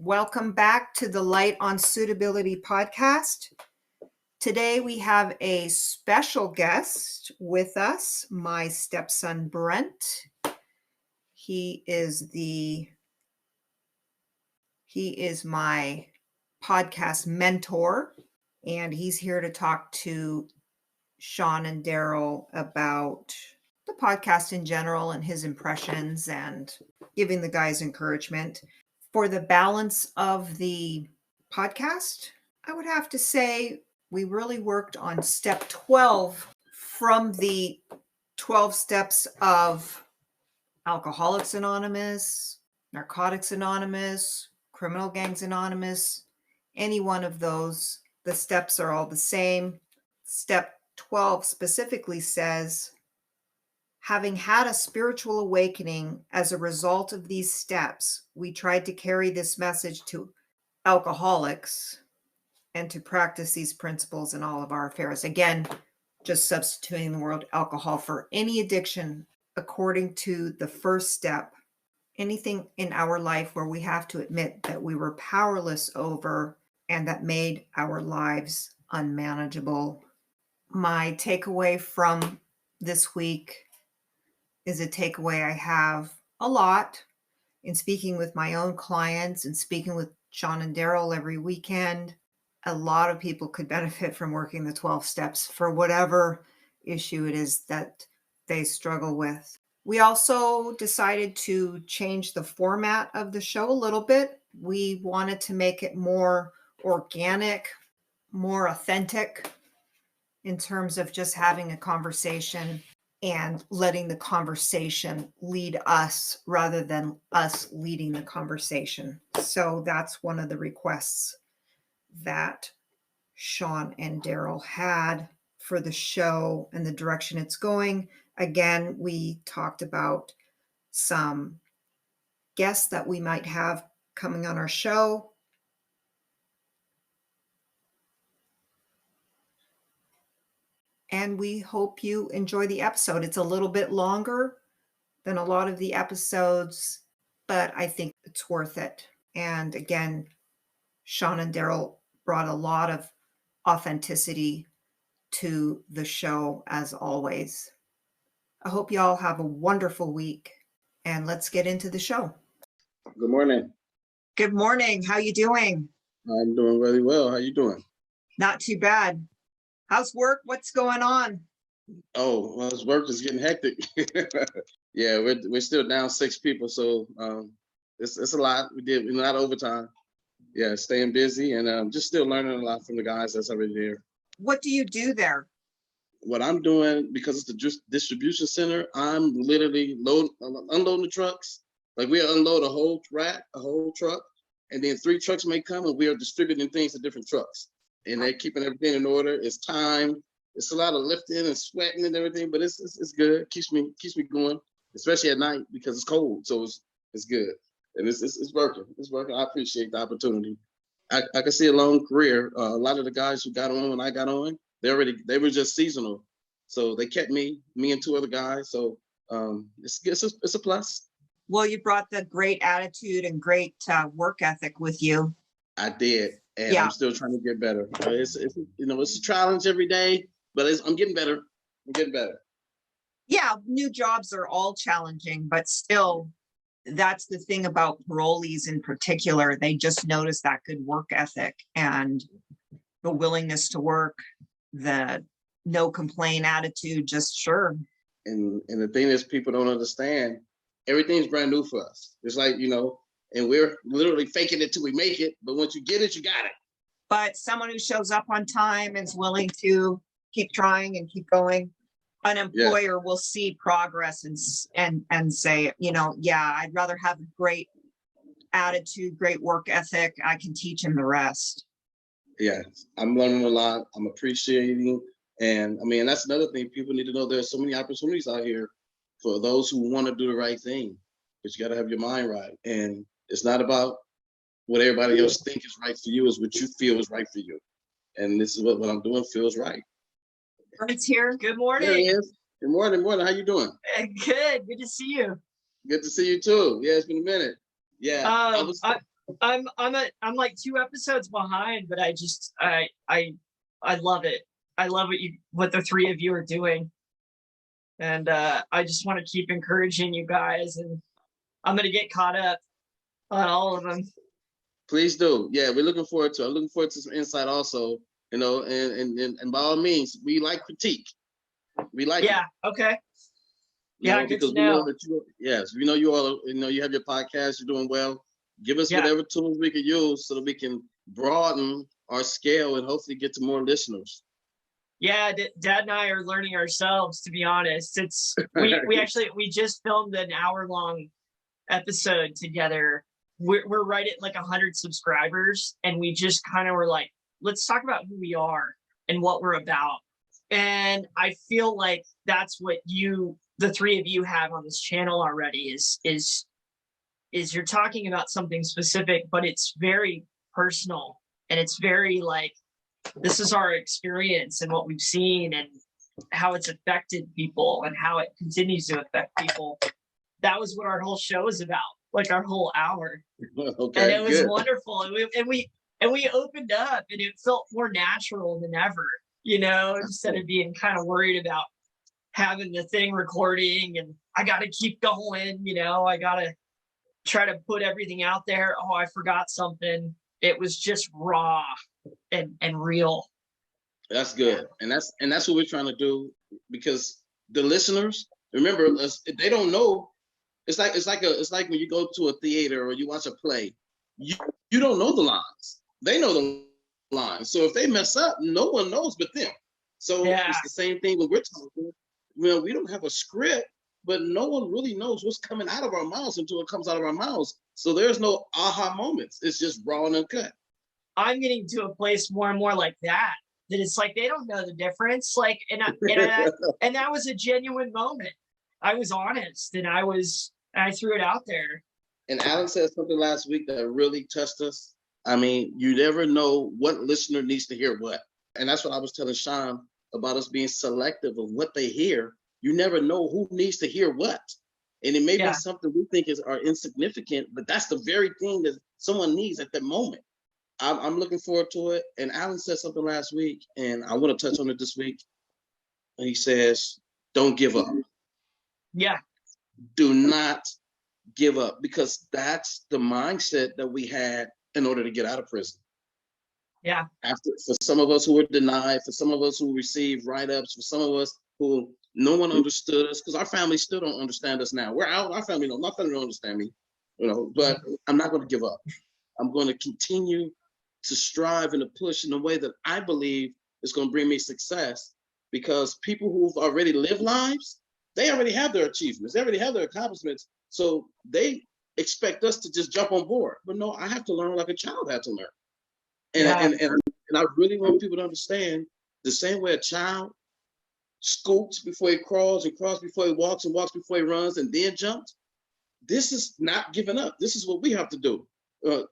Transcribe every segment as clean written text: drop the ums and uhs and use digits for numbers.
Welcome back to the Light on Suitability podcast. Today we have a special guest with us, my stepson Brent. He is my podcast mentor, and he's here to talk to Shaun and Darrell about the podcast in general and his impressions and giving the guys encouragement. For the balance of the podcast, I would have to say we really worked on step 12 from the 12 steps of Alcoholics Anonymous, Narcotics Anonymous, Criminal Gangs Anonymous, any one of those. The steps are all the same. Step 12 specifically says, having had a spiritual awakening as a result of these steps, we tried to carry this message to alcoholics and to practice these principles in all of our affairs. Again, just substituting the word alcohol for any addiction according to the first step. Anything in our life where we have to admit that we were powerless over and that made our lives unmanageable. My takeaway from this week is a takeaway I have a lot in speaking with my own clients and speaking with Shaun and Darrell every weekend. A lot of people could benefit from working the 12 steps for whatever issue it is that they struggle with. We also decided to change the format of the show a little bit. We wanted to make it more organic, more authentic in terms of just having a conversation and letting the conversation lead us rather than us leading the conversation. So that's one of the requests that Shaun and Darrell had for the show and the direction it's going. Again, we talked about some guests that we might have coming on our show. And we hope you enjoy the episode. It's a little bit longer than a lot of the episodes, but I think it's worth it. And again, Shaun and Darrell brought a lot of authenticity to the show as always. I hope you all have a wonderful week, and let's get into the show. Good morning. Good morning. How you doing? I'm doing really well. How you doing? Not too bad. How's work? What's going on? Oh, well, his work is getting hectic. Yeah, we're still down 6 people, so it's a lot. We're not overtime. Yeah, staying busy and just still learning a lot from the guys that's already there. What do you do there? What I'm doing, because it's the distribution center, I'm literally unloading the trucks. Like we unload a whole truck, and then 3 trucks may come, and we are distributing things to different trucks. And they're keeping everything in order. It's time. It's a lot of lifting and sweating and everything, but it's good. It keeps me going, especially at night because it's cold. So it's good, and it's working. It's working. I appreciate the opportunity. I can see a long career. A lot of the guys who got on when I got on, they were just seasonal, so they kept me and 2 other guys. So it's a plus. Well, you brought the great attitude and great work ethic with you. I did. And yeah. I'm still trying to get better. It's a challenge every day, but I'm getting better. Yeah, new jobs are all challenging, but still, that's the thing about parolees in particular. They just notice that good work ethic and the willingness to work, the no complaint attitude, just sure. And the thing is, people don't understand, everything's brand new for us. It's like, and we're literally faking it till we make it. But once you get it, you got it. But someone who shows up on time and is willing to keep trying and keep going, an employer will see progress and say, I'd rather have a great attitude, great work ethic. I can teach him the rest. Yeah, I'm learning a lot. I'm appreciating. And that's another thing people need to know. There's so many opportunities out here for those who want to do the right thing. But you got to have your mind right. And it's not about what everybody else thinks is right for you, is what you feel is right for you. And this is what I'm doing feels right. Brent's here. Good morning. There he is. Good morning. How you doing? Good to see you. Good to see you too. Yeah, it's been a minute. Yeah. I'm like 2 episodes behind, but I love it. I love what the 3 of you are doing. And I just want to keep encouraging you guys, and I'm gonna get caught up on all of them. Please do. Yeah, we're looking forward to it. I'm looking forward to some insight also, and by all means, we like critique. We like it. Okay. Yeah, good because to know. We know that we know you all, you have your podcast, you're doing well. Give us whatever tools we can use so that we can broaden our scale and hopefully get to more listeners. Yeah, Dad and I are learning ourselves, to be honest. It's we just filmed an hour-long episode together. We're right at like 100 subscribers, and we just kind of were like, let's talk about who we are and what we're about. And I feel like that's what the 3 of you have on this channel already is you're talking about something specific, but it's very personal, and it's very like, this is our experience and what we've seen and how it's affected people and how it continues to affect people. That was what our whole show is about, like our whole hour. Okay, and it was good. Wonderful. And we opened up, and it felt more natural than ever, instead of being kind of worried about having the thing recording and I got to keep going, I got to try to put everything out there. Oh, I forgot something. It was just raw and real. That's good. And that's what we're trying to do, because the listeners, remember, they don't know. It's like when you go to a theater or you watch a play, you don't know the lines. They know the lines. So if they mess up, no one knows but them. So it's the same thing when we're talking. We don't have a script, but no one really knows what's coming out of our mouths until it comes out of our mouths. So there's no aha moments. It's just raw and uncut. I'm getting to a place more and more like that it's like they don't know the difference. Like, and that was a genuine moment. I was honest, and I threw it out there. And Allan said something last week that really touched us. I mean, you never know what listener needs to hear what. And that's what I was telling Shaun about, us being selective of what they hear. You never know who needs to hear what. And it may be something we think are insignificant, but that's the very thing that someone needs at that moment. I'm looking forward to it. And Allan said something last week, and I want to touch on it this week. And he says, don't give up. Yeah. Do not give up, because that's the mindset that we had in order to get out of prison. Yeah. For some of us who were denied, for some of us who received write-ups, for some of us who no one understood us, because our family still don't understand us now. We're out. My family don't understand me, but I'm not going to give up. I'm going to continue to strive and to push in a way that I believe is going to bring me success, because people who've already lived lives, they already have their achievements. They already have their accomplishments. So they expect us to just jump on board. But no, I have to learn like a child had to learn. And I really want people to understand, the same way a child scoots before he crawls, and crawls before he walks, and walks before he runs, and then jumps. This is not giving up. This is what we have to do.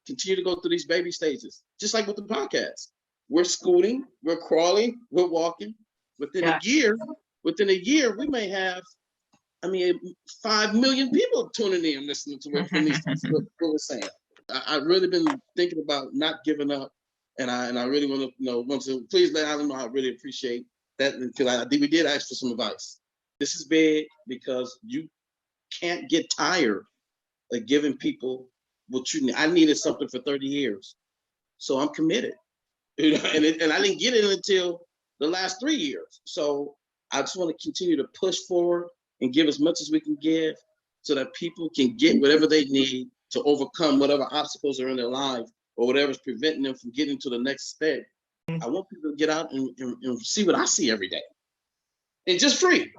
Continue to go through these baby stages, just like with the podcast. We're scooting, we're crawling, we're walking. Within a year, we may have, 5 million people tuning in, listening to what we're saying. I've really been thinking about not giving up, and I really want to please let Allan know I really appreciate that, because we did ask for some advice. This is big, because you can't get tired of giving people what you need. I needed something for 30 years, so I'm committed. And I didn't get it until the last 3 years. So I just want to continue to push forward and give as much as we can give, so that people can get whatever they need to overcome whatever obstacles are in their life, or whatever's preventing them from getting to the next step. I want people to get out and see what I see every day. And just free.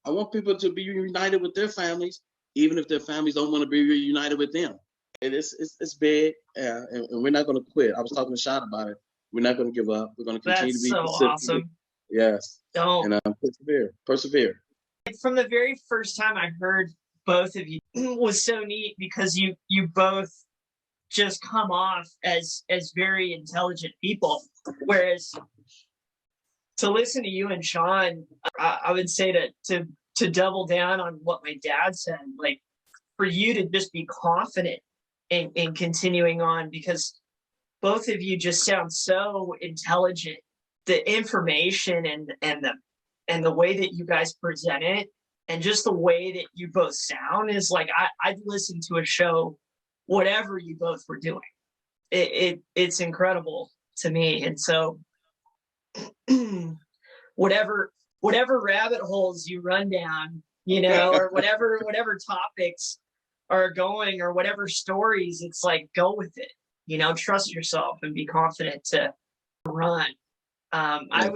I want people to be reunited with their families, even if their families don't want to be reunited with them. And it's big, and we're not going to quit. I was talking to Shaun about it. We're not going to give up. We're going to continue to be so awesome. Yes. Don't. And persevere. From the very first time I heard both of you, was so neat, because you both just come off as very intelligent people, whereas to listen to you and Shaun, I would say to double down on what my dad said, like, for you to just be confident in continuing on, because both of you just sound so intelligent. The information and the way that you guys present it, and just the way that you both sound is like I'd listen to a show, whatever you both were doing. It's incredible to me. And so whatever rabbit holes you run down, or whatever topics are going, or whatever stories, it's like, go with it, trust yourself and be confident to run. I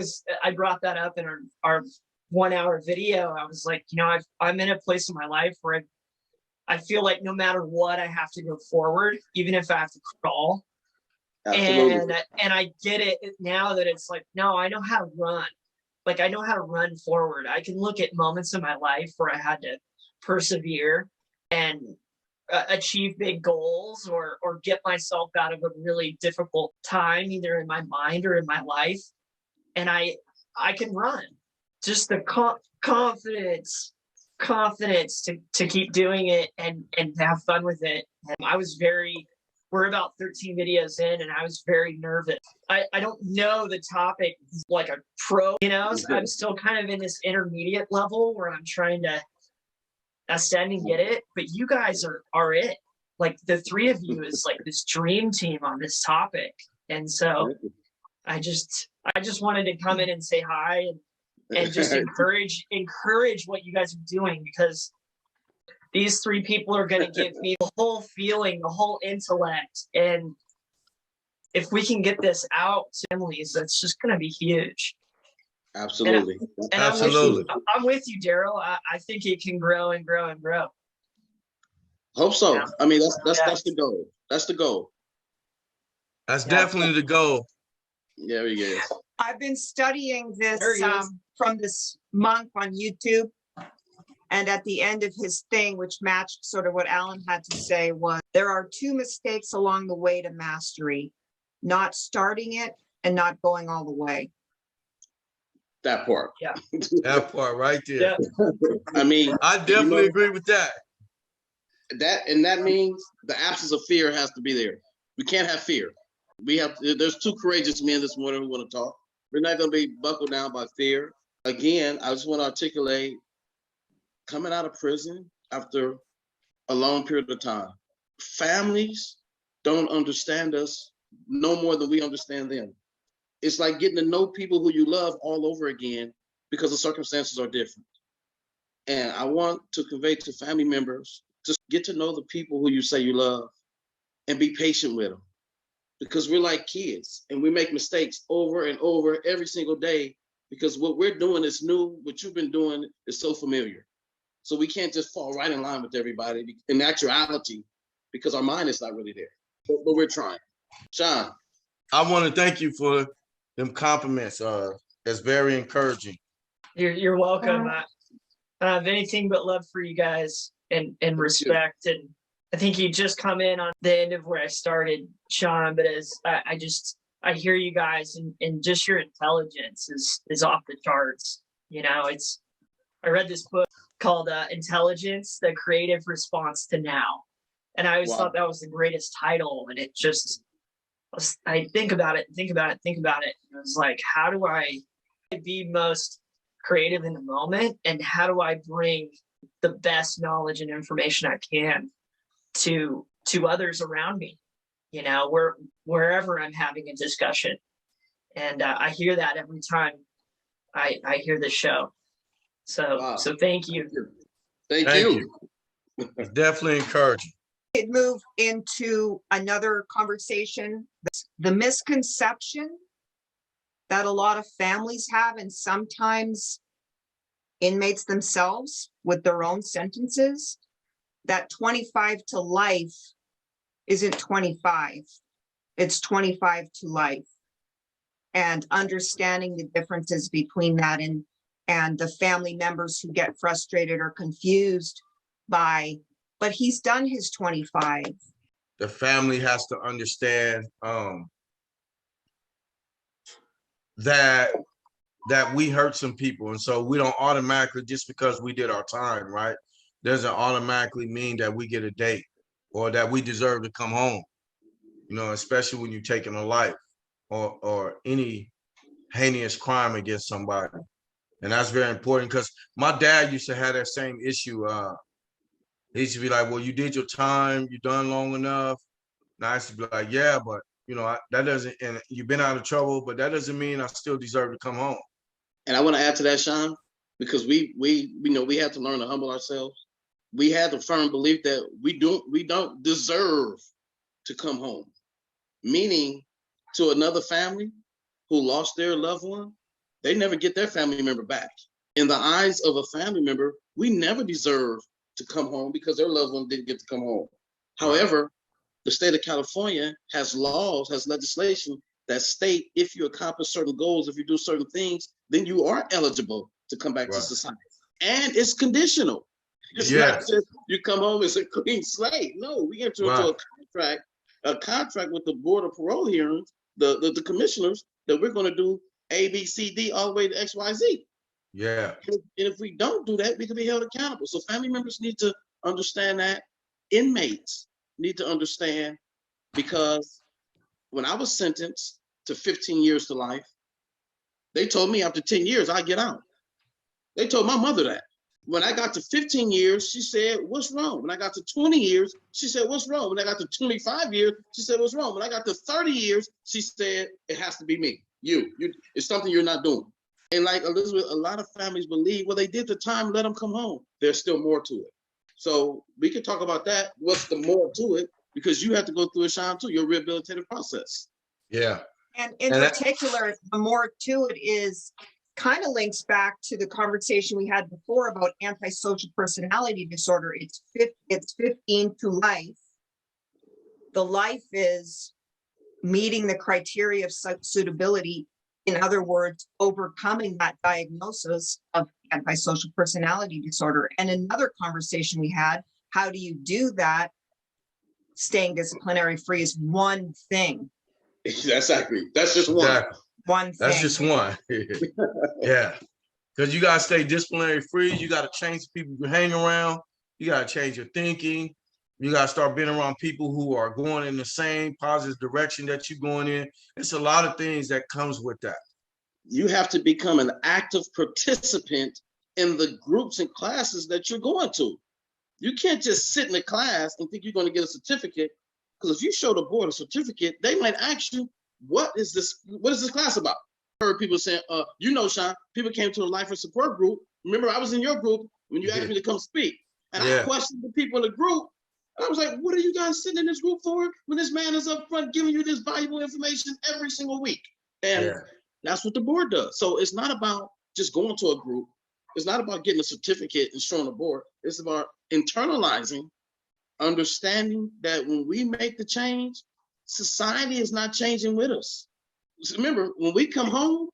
brought that up in our 1 hour video. I was like, I'm in a place in my life where I feel like no matter what, I have to go forward, even if I have to crawl. Absolutely. And I get it now that it's like, no, I know how to run. Like, I know how to run forward. I can look at moments in my life where I had to persevere and achieve big goals, or get myself out of a really difficult time, either in my mind or in my life. And I can run. Just the confidence to keep doing it and have fun with it. And we're about 13 videos in, and I was very nervous. I don't know the topic like a pro, so I'm still kind of in this intermediate level where I'm trying to ascend and get it. But you guys are it. Like, the three of you is like this dream team on this topic. And so I just wanted to come in and say hi and just encourage what you guys are doing, because these three people are going to give me the whole feeling, the whole intellect. And if we can get this out to families, that's just going to be huge. Absolutely. And Absolutely. I'm with you, Darrell. I think it can grow and grow and grow. Hope so. Yeah. I mean, that's the goal. That's the goal. That's definitely the goal. There he is. I've been studying this from this monk on YouTube. And at the end of his thing, which matched sort of what Allan had to say, was there are two mistakes along the way to mastery: not starting it and not going all the way. That part. Yeah. That part right there. Yeah. I mean, I definitely agree with that. That means the absence of fear has to be there. We can't have fear. There's two courageous men this morning who want to talk. We're not going to be buckled down by fear. Again, I just want to articulate, coming out of prison after a long period of time, families don't understand us no more than we understand them. It's like getting to know people who you love all over again, because the circumstances are different. And I want to convey to family members, just get to know the people who you say you love and be patient with them, because we're like kids and we make mistakes over and over every single day, because what we're doing is new. What you've been doing is so familiar. So we can't just fall right in line with everybody in actuality, because our mind is not really there. But we're trying. Shaun. I want to thank you for them compliments. It's very encouraging. You're welcome. I have anything but love for you guys and respect. And I think you just come in on the end of where I started, Shaun. But I hear you guys, and just your intelligence is off the charts. I read this book called Intelligence: The Creative Response to Now. And I always thought that was the greatest title. And it just, I think about it. And it was like, how do I be most creative in the moment? And how do I bring the best knowledge and information I can to others around me, wherever I'm having a discussion. And I hear that every time I hear the show. So thank you. Thank you. It's definitely encouraging. It moved into another conversation, the misconception that a lot of families have, and sometimes inmates themselves with their own sentences, that 25 to life isn't 25, it's 25 to life. And understanding the differences between that and the family members who get frustrated or confused by, but he's done his 25. The family has to understand that we hurt some people. And so we don't automatically, just because we did our time, right, doesn't automatically mean that we get a date or that we deserve to come home, especially when you're taking a life or any heinous crime against somebody. And that's very important because my dad used to have that same issue. He used to be like, well, you did your time, you done long enough. And I used to be like, yeah, but that doesn't, and you've been out of trouble, but that doesn't mean I still deserve to come home. And I want to add to that, Shaun, because we have to learn to humble ourselves. We had the firm belief that we don't deserve to come home. Meaning, to another family who lost their loved one, they never get their family member back. In the eyes of a family member, we never deserve to come home because their loved one didn't get to come home. However, the state of California has laws, has legislation that state if you accomplish certain goals, if you do certain things, then you are eligible to come back to society. And it's conditional. It's not just you come home as a clean slate. No, we enter into a contract with the Board of Parole hearings, the commissioners, that we're going to do A, B, C, D, all the way to X, Y, Z. Yeah. And if we don't do that, we can be held accountable. So family members need to understand that. Inmates need to understand, because when I was sentenced to 15 years to life, they told me after 10 years, I get out. They told my mother that. When I got to 15 years, she said, what's wrong? When I got to 20 years, she said, what's wrong? When I got to 25 years, she said, what's wrong? When I got to 30 years, she said, it has to be me. You, it's something you're not doing. And like Elizabeth, a lot of families believe, well, they did the time, let them come home. There's still more to it. So we can talk about that. What's the more to it? Because you have to go through it, Shaun, too, your rehabilitative process. Yeah. And in particular, the more to it is kind of links back to the conversation we had before about antisocial personality disorder. It's 15 to life. The life is meeting the criteria of suitability. In other words, overcoming that diagnosis of antisocial personality disorder. And another conversation we had, how do you do that? Staying disciplinary free is one thing. Exactly. That's just one. Exactly. One thing. That's just one. Yeah. Because you got to stay disciplinary free. You got to change the people you hang around. You got to change your thinking. You got to start being around people who are going in the same positive direction that you're going in. It's a lot of things that comes with that. You have to become an active participant in the groups and classes that you're going to. You can't just sit in a class and think you're going to get a certificate, because if you show the board a certificate, they might ask you, what is this class about? I heard people saying, Shaun, people came to a life and support group. Remember, I was in your group when you asked me to come speak. And I questioned the people in the group. And I was like, what are you guys sitting in this group for when this man is up front giving you this valuable information every single week? And that's what the board does. So it's not about just going to a group. It's not about getting a certificate and showing the board. It's about internalizing, understanding that when we make the change, society is not changing with us. Remember, when we come home,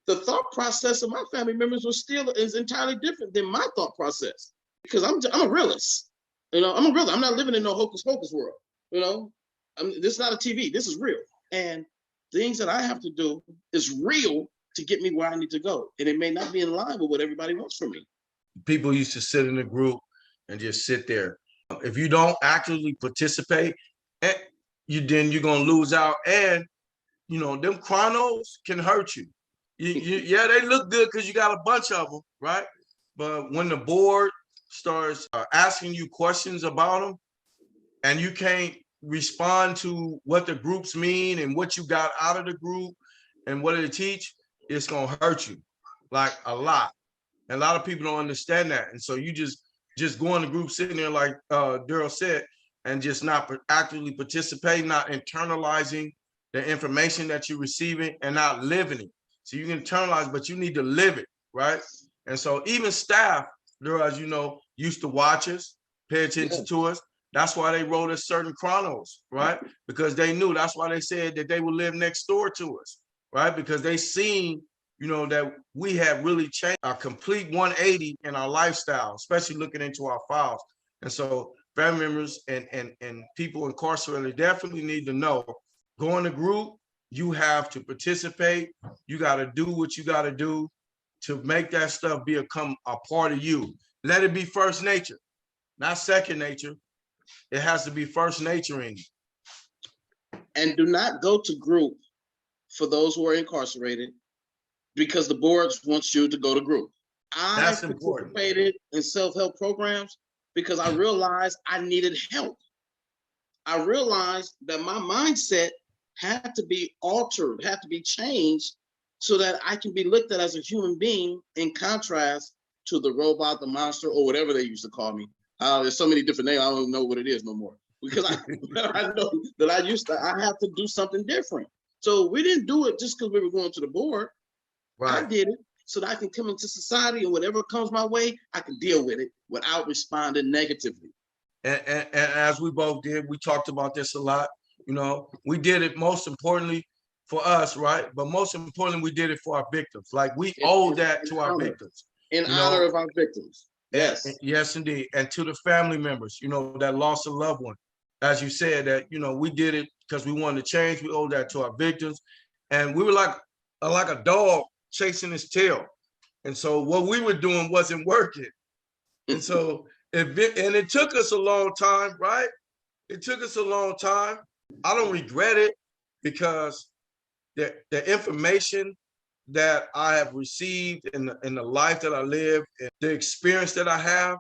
the thought process of my family members is entirely different than my thought process, because I'm a realist. I'm a realist. I'm not living in no hocus pocus world. This is not a TV. This is real. And things that I have to do is real to get me where I need to go. And it may not be in line with what everybody wants from me. People used to sit in a group and just sit there. If you don't actively participate, then you're going to lose out. And, them chronos can hurt you. Yeah, they look good because you got a bunch of them, right? But when the board starts asking you questions about them and you can't respond to what the groups mean and what you got out of the group and what it teach, it's going to hurt you like a lot. And a lot of people don't understand that. And so you just go in the group sitting there like Darrell said, and just not actively participating, not internalizing the information that you're receiving and not living it. So you can internalize, but you need to live it, right? And so even staff, Darrell, as you know, used to watch us, pay attention to us. That's why they wrote us certain chronos, right? Because they knew. That's why they said that they would live next door to us, right? Because they seen, that we had really changed a complete 180 in our lifestyle, especially looking into our files. And so family members and people incarcerated definitely need to know, go in the group, you have to participate. You got to do what you got to do to make that stuff become a part of you. Let it be first nature, not second nature. It has to be first nature in you. And do not go to group for those who are incarcerated because the boards wants you to go to group. I participated in self-help programs because I realized I needed help. I realized that my mindset had to be altered, had to be changed so that I can be looked at as a human being in contrast to the robot, the monster, or whatever they used to call me. There's so many different names, I don't even know what it is no more. Because I know that I have to do something different. So we didn't do it just because we were going to the board. Right. I did it so that I can come into society and whatever comes my way, I can deal with it without responding negatively. And as we both did, we talked about this a lot. You know, we did it most importantly for us, right? But most importantly, we did it for our victims. Like we owe that to our victims. In honor of our victims. Yes. Yes, indeed. And to the family members, you know, that lost a loved one. As you said, that, you know, we did it because we wanted to change. We owe that to our victims. And we were like a dog chasing his tail. And so what we were doing wasn't working. And so it took us a long time, right? It took us a long time. I don't regret it because the information that I have received in the life that I live, and the experience that I have,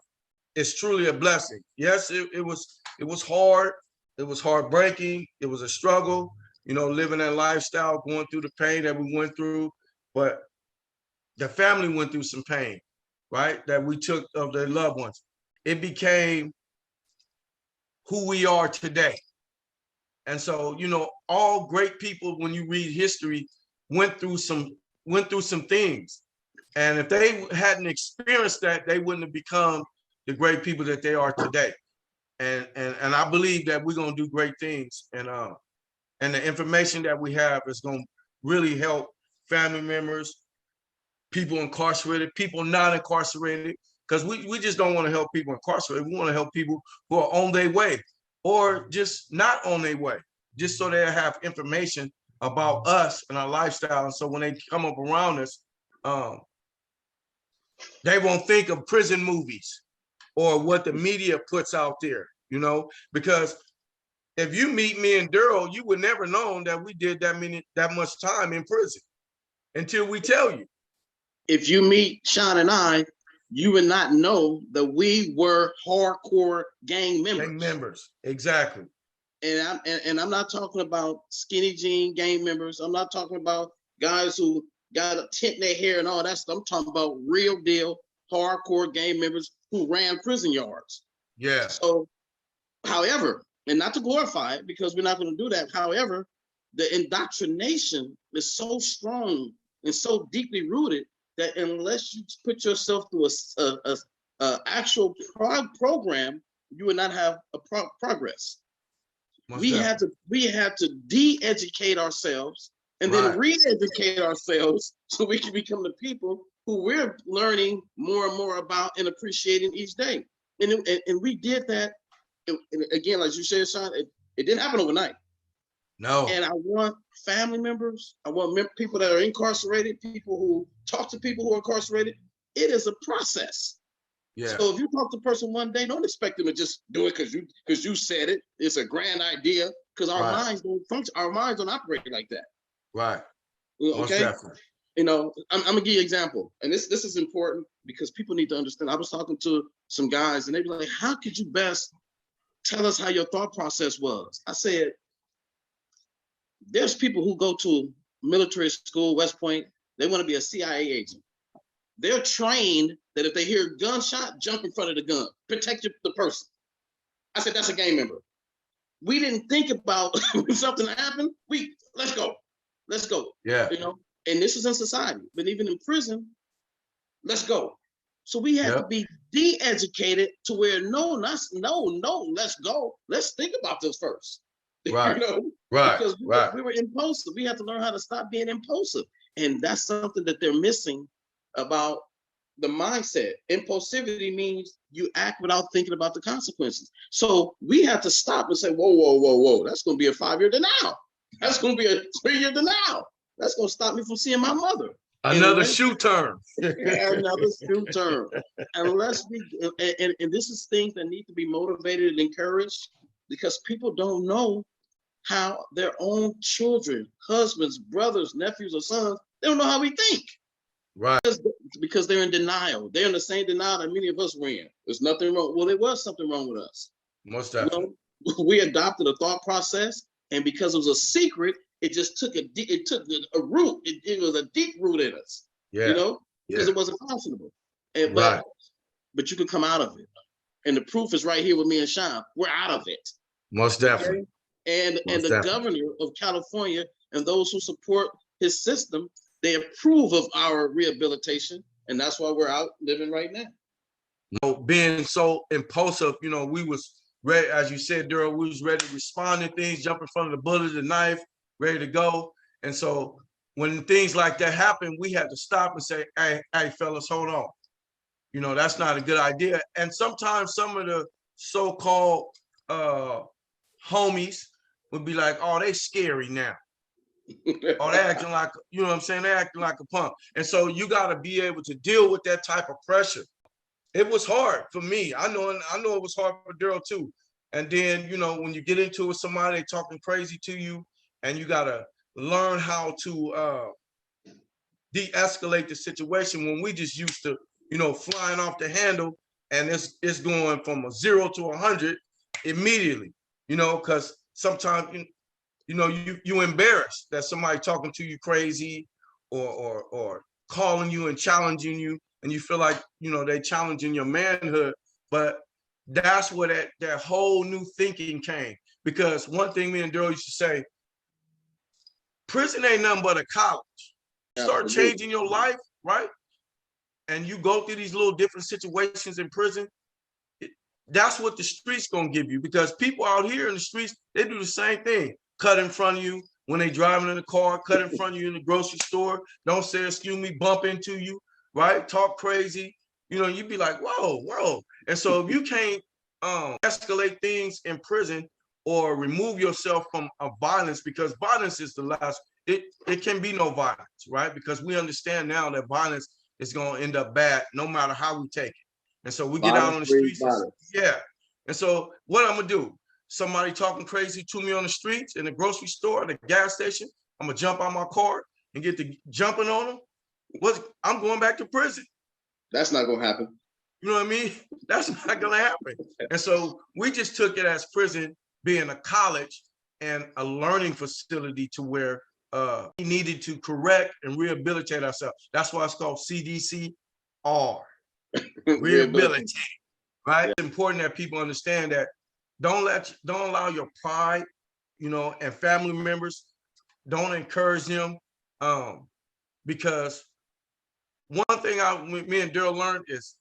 is truly a blessing. Yes, it was hard. It was heartbreaking. It was a struggle, you know, living that lifestyle, going through the pain that we went through. But the family went through some pain, right? That we took of their loved ones. It became who we are today. And so, you know, all great people, when you read history, went through some things. And if they hadn't experienced that, they wouldn't have become the great people that they are today. And I believe that we're gonna do great things. And the information that we have is gonna really help family members, people incarcerated, people not incarcerated, because we just don't want to help people incarcerated. We want to help people who are on their way or just not on their way, just so they have information about us and our lifestyle. And so when they come up around us, they won't think of prison movies or what the media puts out there, you know, because if you meet me and Darrell, you would never know that we did that much time in prison until we tell you. If you meet Shaun and I, you would not know that we were hardcore gang members. Gang members, exactly. And I'm not talking about skinny jean gang members. I'm not talking about guys who got a tint in their hair and all that stuff. I'm talking about real deal hardcore gang members who ran prison yards. Yeah. So, however, and not to glorify it because we're not going to do that. However, the indoctrination is so strong and so deeply rooted that unless you put yourself through a actual program, you would not have a progress. We had to de-educate ourselves and then re-educate ourselves so we can become the people who we're learning more and more about and appreciating each day. And we did that. And again, as you said, Shaun, it didn't happen overnight. No. And I want family members, I want people that are incarcerated, people who talk to people who are incarcerated. It is a process. Yeah. So if you talk to a person one day, don't expect them to just do it because you said it. It's a grand idea because our minds don't function. Our minds don't operate like that. Right. Okay. Most definitely. You know, I'm gonna give you an example, and this is important because people need to understand. I was talking to some guys, and they were like, "How could you best tell us how your thought process was?" I said, there's people who go to military school, West Point, they want to be a CIA agent. They're trained that if they hear a gunshot, jump in front of the gun, protect the person. I said, that's a gang member. We didn't think about when something happened, let's go. Yeah. You know, and this is in society, but even in prison, let's go. So we have to be de-educated to where no, let's go. Let's think about this first. Right. You know? Right. Because we were impulsive. We had to learn how to stop being impulsive. And that's something that they're missing about the mindset. Impulsivity means you act without thinking about the consequences. So we have to stop and say, whoa. That's going to be a 5-year denial. That's going to be a 3-year denial. That's going to stop me from seeing my mother. Another shoe turn. Another shoe turn. Unless we, and this is things that need to be motivated and encouraged, because people don't know how their own children, husbands, brothers, nephews, or sons, they don't know how we think. Right. Because they're in denial. They're in the same denial that many of us were in. There's nothing wrong. Well, there was something wrong with us. Most definitely. We adopted a thought process, and because it was a secret, it just took a root. It was a deep root in us. Yeah. You know, because it wasn't possible. And, right. But you can come out of it, and the proof is right here with me and Shaun. We're out of it. Most definitely. Okay? And the governor of California and those who support his system, they approve of our rehabilitation, and that's why we're out living right now. You know, being so impulsive, you know, we was ready, as you said, Darrell, we was ready to respond to things, jump in front of the bullet, the knife, ready to go. And so when things like that happen, we had to stop and say, hey, fellas, hold on. You know, that's not a good idea. And sometimes some of the so-called homies would be like, oh, they scary now. Oh, they acting like, you know what I'm saying? They acting like a punk. And so you got to be able to deal with that type of pressure. It was hard for me. I know it was hard for Darrell too. And then, you know, when you get into it with somebody, they talking crazy to you, and you got to learn how to de-escalate the situation, when we just used to, you know, flying off the handle, and it's going from a 0 to 100 immediately, you know, because sometimes, you know, you embarrassed that somebody talking to you crazy or calling you and challenging you, and you feel like, you know, they challenging your manhood. But that's where that whole new thinking came. Because one thing me and Darrell used to say, prison ain't nothing but a college. Start changing your life, right? And you go through these little different situations in prison. That's what the streets gonna give you, because people out here in the streets, they do the same thing. Cut in front of you when they driving in the car, cut in front of you in the grocery store, don't say excuse me, bump into you, right? Talk crazy, you know, you'd be like, whoa. And so if you can't escalate things in prison or remove yourself from a violence, because violence is the last, it can be no violence, right? Because we understand now that violence is going to end up bad no matter how we take it. And so we get out on the streets. And so what I'm going to do, somebody talking crazy to me on the streets, in the grocery store, the gas station, I'm going to jump out my car and get to jumping on them. I'm going back to prison. That's not going to happen. You know what I mean? That's not going to happen. And so we just took it as prison being a college and a learning facility to where we needed to correct and rehabilitate ourselves. That's why it's called CDCR, rehabilitate, right? It's important that people understand that don't allow your pride, you know, and family members, don't encourage them, because one thing me and Darrell learned is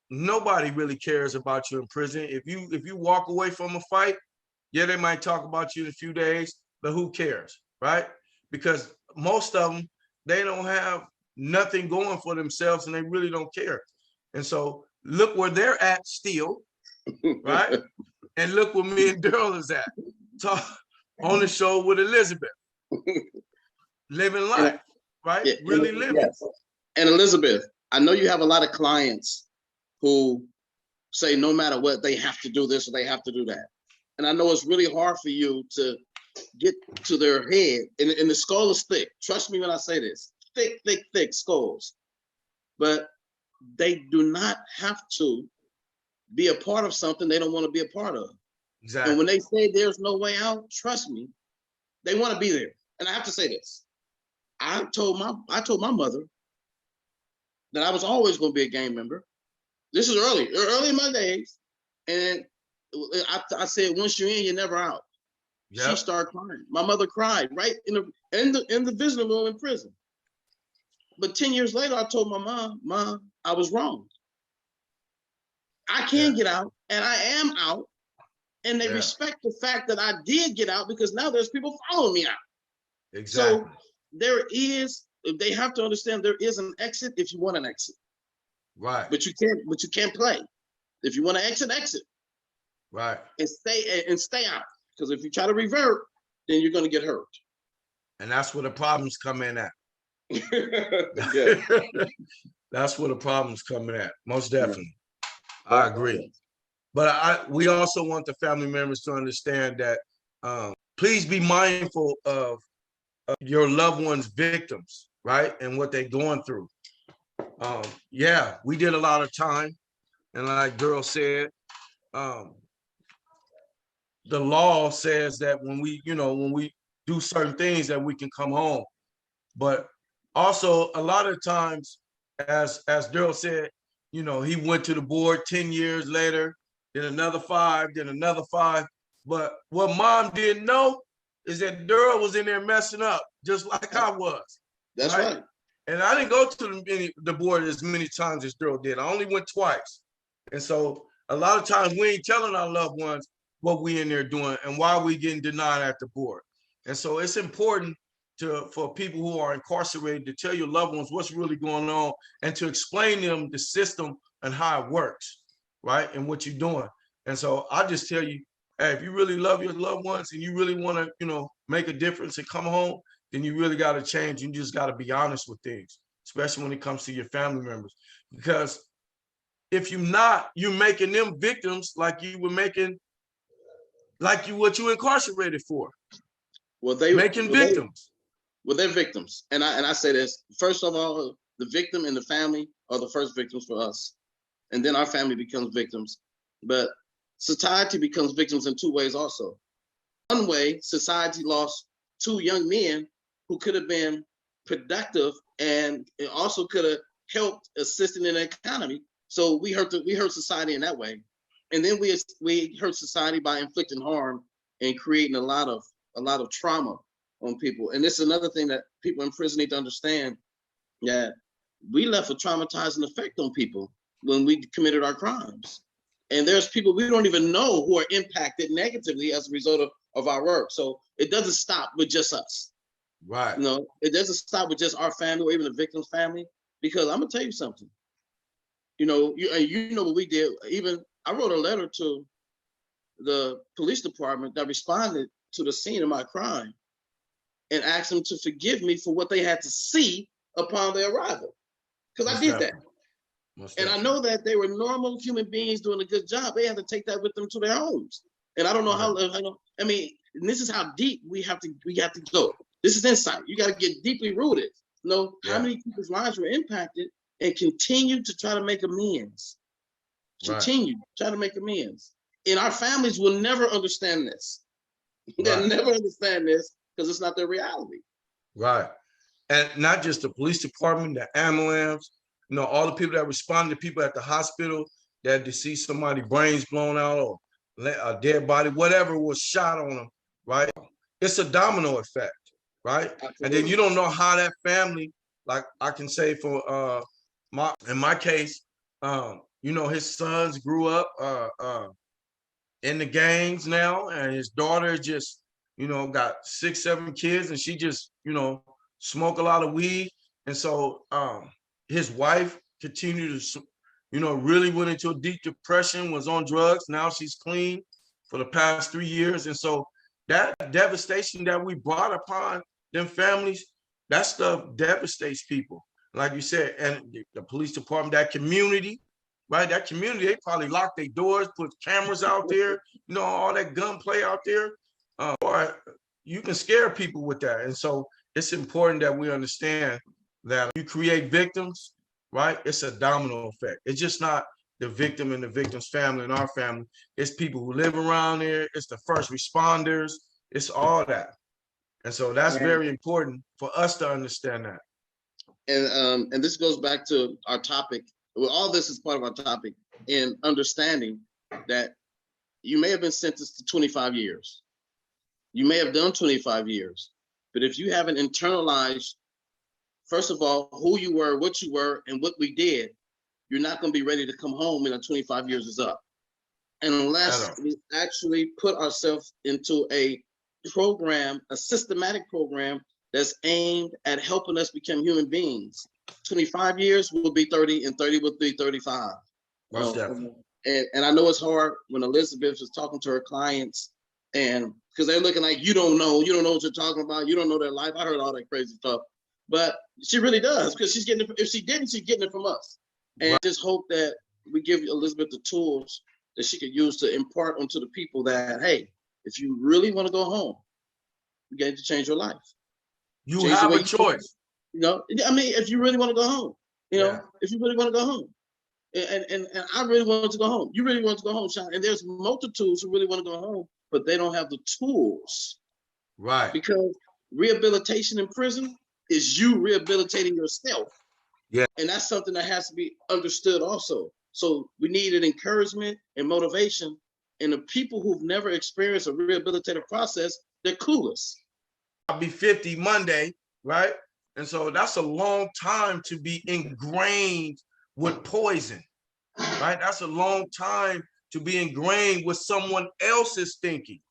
nobody really cares about you in prison. If you walk away from a fight, yeah, they might talk about you in a few days, but who cares, right? Because most of them, they don't have nothing going for themselves, and they really don't care. And so look where they're at still, right? And look where me and Darrell is at, on the show with Elizabeth, living life, right? Really living. Yes. And Elizabeth, I know you have a lot of clients who say no matter what, they have to do this or they have to do that. And I know it's really hard for you to get to their head. And the skull is thick. Trust me when I say this. Thick skulls. But they do not have to be a part of something they don't want to be a part of. Exactly. And when they say there's no way out, trust me, they want to be there. And I have to say this. I told my mother that I was always going to be a gang member. This is early in my days. And I said, once you're in, you're never out. Yep. She started crying. My mother cried right in the visiting room in prison. But 10 years later, I told my mom, I was wrong. I can get out, and I am out. And they respect the fact that I did get out, because now there's people following me out. Exactly. So they have to understand there is an exit if you want an exit. Right. But you can't play. If you want to exit. Right. And stay out. Because if you try to revert, then you're going to get hurt. And that's where the problems come in at. Yeah. That's where the problem's coming at, most definitely. I agree. But we also want the family members to understand that please be mindful of your loved ones' victims, right? And what they're going through. Yeah, we did a lot of time. And like Darrell said, the law says that when we do certain things that we can come home. But also a lot of times, as Darrell said, he went to the board 10 years later, then another 5, then another 5. But what mom didn't know is that Darrell was in there messing up, just like I was. That's right. And I didn't go to the board as many times as Darrell did. I only went twice. And so a lot of times we ain't telling our loved ones what we in there doing and why we getting denied at the board. And so it's important for people who are incarcerated to tell your loved ones what's really going on and to explain to them the system and how it works, right? And what you're doing. And so I just tell you, hey, if you really love your loved ones and you really want to, make a difference and come home, then you really got to change. You just got to be honest with things, especially when it comes to your family members. Because if you're not, you're making them victims like you were making, what you incarcerated for. Well, they're victims. They're victims. And I say this, first of all, the victim and the family are the first victims for us. And then our family becomes victims. But society becomes victims in 2 ways also. One way, society lost 2 young men who could have been productive and it also could have helped assisting in the economy. So we hurt society in that way. And then we hurt society by inflicting harm and creating a lot of trauma on people. And this is another thing that people in prison need to understand, that we left a traumatizing effect on people when we committed our crimes. And there's people we don't even know who are impacted negatively as a result of our work. So it doesn't stop with just us. Right. It doesn't stop with just our family or even the victim's family, because I'm gonna tell you something. You know what we did. Even I wrote a letter to the police department that responded to the scene of my crime and asked them to forgive me for what they had to see upon their arrival. Because I did that. And I know that they were normal human beings doing a good job. They had to take that with them to their homes. And I don't know how, I mean, and this is how deep we have to go. This is insight. You got to get deeply rooted. How many people's lives were impacted and continue to try to make amends. Try to make amends. And our families will never understand this. They'll never understand this because it's not their reality. Right. And not just the police department, the ambulance, all the people that responded to people at the hospital that had to see somebody brains blown out or a dead body, whatever was shot on them, right? It's a domino effect, right? Absolutely. And then you don't know how that family, like I can say for in my case, his sons grew up in the gangs now, and his daughter just, got 6, 7 kids, and she just, smoke a lot of weed. And so his wife continued to, really went into a deep depression, was on drugs. Now she's clean for the past 3 years. And so that devastation that we brought upon them families, that stuff devastates people. Like you said, and the police department, that community, right? That community, they probably lock their doors, put cameras out there, all that gunplay out there. Or you can scare people with that. And so it's important that we understand that you create victims, right? It's a domino effect. It's just not the victim and the victim's family and our family. It's people who live around there. It's the first responders. It's all that. And so that's very important for us to understand that. And this goes back to our topic. Well, all this is part of our topic in understanding that you may have been sentenced to 25 years. You may have done 25 years, but if you haven't internalized, first of all, who you were, what you were, and what we did, you're not going to be ready to come home when the 25 years is up. And unless we actually put ourselves into a program, a systematic program that's aimed at helping us become human beings, 25 years will be 30 and 30 will be 35. And I know it's hard when Elizabeth was talking to her clients, and because they're looking like, you don't know what you're talking about. You don't know their life. I heard all that crazy stuff. but she really does, because she's getting it. If she didn't, she's getting it from us. And Right. just hope that we give Elizabeth the tools that she could use to impart onto the people that, hey, if you really want to go home, you got to change your life. You Change the have way a choice. You know, I mean, if you really want to go home, you know, Yeah. if you really want to go home. And I really wanted to go home. You really want to go home, Shaun. And there's multitudes who really want to go home, but they don't have the tools. Right. Because rehabilitation in prison is you rehabilitating yourself. Yeah. And that's something that has to be understood also. So we needed encouragement and motivation. And the people who've never experienced a rehabilitative process, they're clueless. I'll be 50 Monday, right? And so that's a long time to be ingrained with poison, right? That's a long time to be ingrained with someone else's thinking,